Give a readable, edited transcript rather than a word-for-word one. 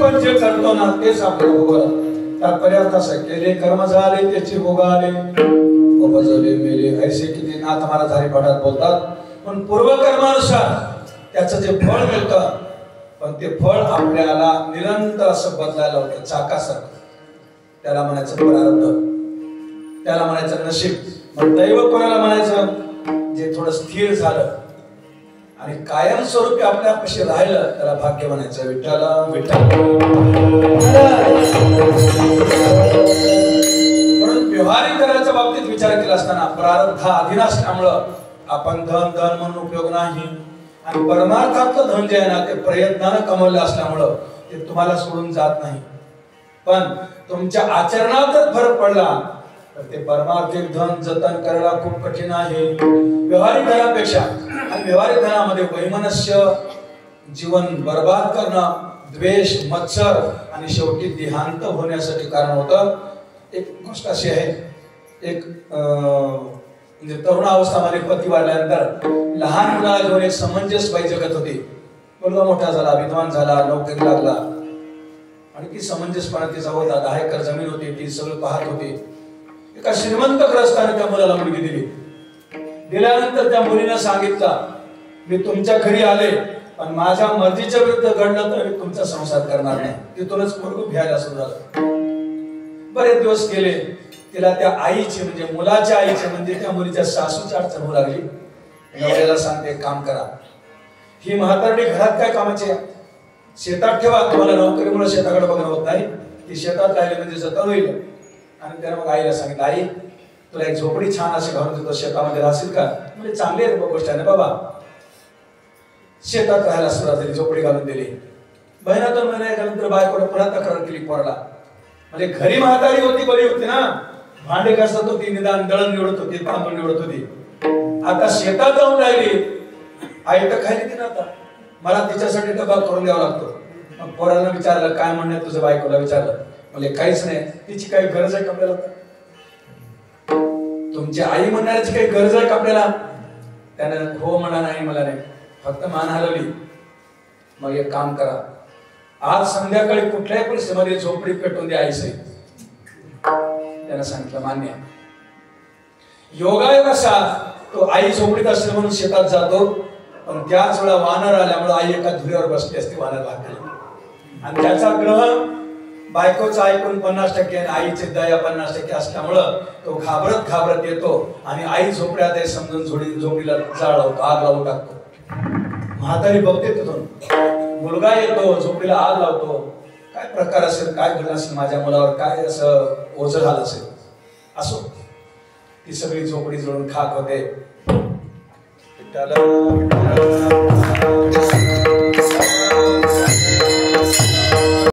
आपण जे करतो ना तेच आपल्याला भोगावं. तात्पर्य असं केले कर्म झाले त्याची भोगाले, उपजले मेले, ऐसे किती नाथ महाराज हरिपाठात बोलतात. पण पूर्वकर्मानुसार त्याचं जे फळ मिळतं, पण ते फळ आपल्याला निरंतर असं बदलायला होतं चाकासारखं. त्याला म्हणायचं प्रारब्ध, त्याला म्हणायचं नशीब. मग दैव कोणाला म्हणायचं? जे थोडं स्थिर झालं आणि कायमस्वरूपी आपल्यापाशी राहिलं त्याला भाग्य म्हणायचं. विठ्ठल विठ्ठल. म्हणून व्यवहारिक करायच्या बाबतीत विचार केला असताना प्रारब्ध अधीन असल्यामुळं आपण धन धन म्हणून उपयोग नाही, आणि परमार्थातलं धन जे आहे ना ते प्रयत्नानं कमवलं असल्यामुळं ते तुम्हाला सोडून जात नाही. पण तुमच्या आचरणात जर फरक पडला तर ते परमार्थिक धन जतन करायला खूप कठीण आहे व्यवहारिक धनापेक्षा. आणि व्यवहारिक धनामध्ये वैमनस्य, जीवन बर्बाद करणं, द्वेष, मत्सर आणि शेवटी देहांत होण्यासाठी कारण होतं. एक गोष्ट अशी आहे, एक म्हणजे तरुणावस्थामध्ये पती वाढल्यानंतर लहान मुलाला घेऊन एक समंजस बाई जगत होती. मुलगा मोठा झाला, विद्वान झाला, नोकरी लागला, आणि ती समंजसपणे तिचा होता. 10 एकर जमीन होती, ती सगळं पाहत होती. एका श्रीमंत ग्रस्ताने त्या मुलाला मुलगी दिली. दिल्यानंतर त्या मुलीने सांगितलं, मी तुमच्या घरी आले पण माझ्या मर्जीच्या विरुद्ध घडलं तर मी तुमचा संसार करणार नाही. तिथूनच मुलगा भ्यायला सुरू झाला. बरेच दिवस गेले, तिला त्या आईची म्हणजे मुलाच्या आईची म्हणजे त्या मुलीच्या सासूची अडचण होऊ लागली. नवऱ्याला सांगते काम करा. ही म्हातारडी घरात काय कामाची आहे? शेतात ठेवा, तुम्हाला नोकरीमुळे शेताकडे बघणं होत नाही, ती शेतात राहिली म्हणजे जतन होईल. आणि त्याने मग आईला सांगितलं, आई तुला एक झोपडी छान अशी घालून देतो, शेतामध्ये राहशील का? म्हणजे चांगली आहे गोष्ट आहे ना बाबा. शेतात राहायला सुरुवात झाली, झोपडी घालून दिली. महिन्यातून महिन्यानंतर बायकोने पुन्हा तक्रार केली पोराला. म्हणजे घरी म्हातारी होती, बरी होती ना, भांडे घासत होती, निदान दळण निवडत होती, तांदूळ निवडत होती. आता शेतात जाऊन राहिली, आई तर खायली ती ना, आता मला तिच्यासाठी डबा करून द्यावा लागतो. मग पोराला विचारलं, काय म्हणणं तुझ्या बायकोला विचारलं, म्हणजे काहीच नाही, तिची काही गरज आहे का आपल्याला? तुमची आई म्हणण्याची काही गरज आहे का आपल्याला? त्याने हो म्हणा, नाही मला नाही, फक्त मान हलवली. मग एक काम करा, आज संध्याकाळी कुठल्याही परिस्थितीमध्ये झोपडी पेटवून द्या आईसे. त्याने सांगितलं मान्य. योगायोग असा, तो आई झोपडीत असले म्हणून शेतात जातो, पण त्याच वेळा वानर आल्यामुळे आई एका धुऱ्यावर बसली असते वानर लागली. आणि त्याचा ग्रह बायकोचं ऐकून 50% आणि आईची दया 50% असल्यामुळं तो घाबरत घाबरत येतो आणि आई झोपड्यात आहे समजून झोपडीला जाळ लावतो, आग लावून टाकतो. म्हातारी बघते तिथून, मुलगा येतो झोपडीला आग लावतो. काय प्रकार असेल, काय घडलं असेल माझ्या मुलावर, काय असं ओझं झालं असेल. असो, ती सगळी झोपडी जळून खाक होते. त्याला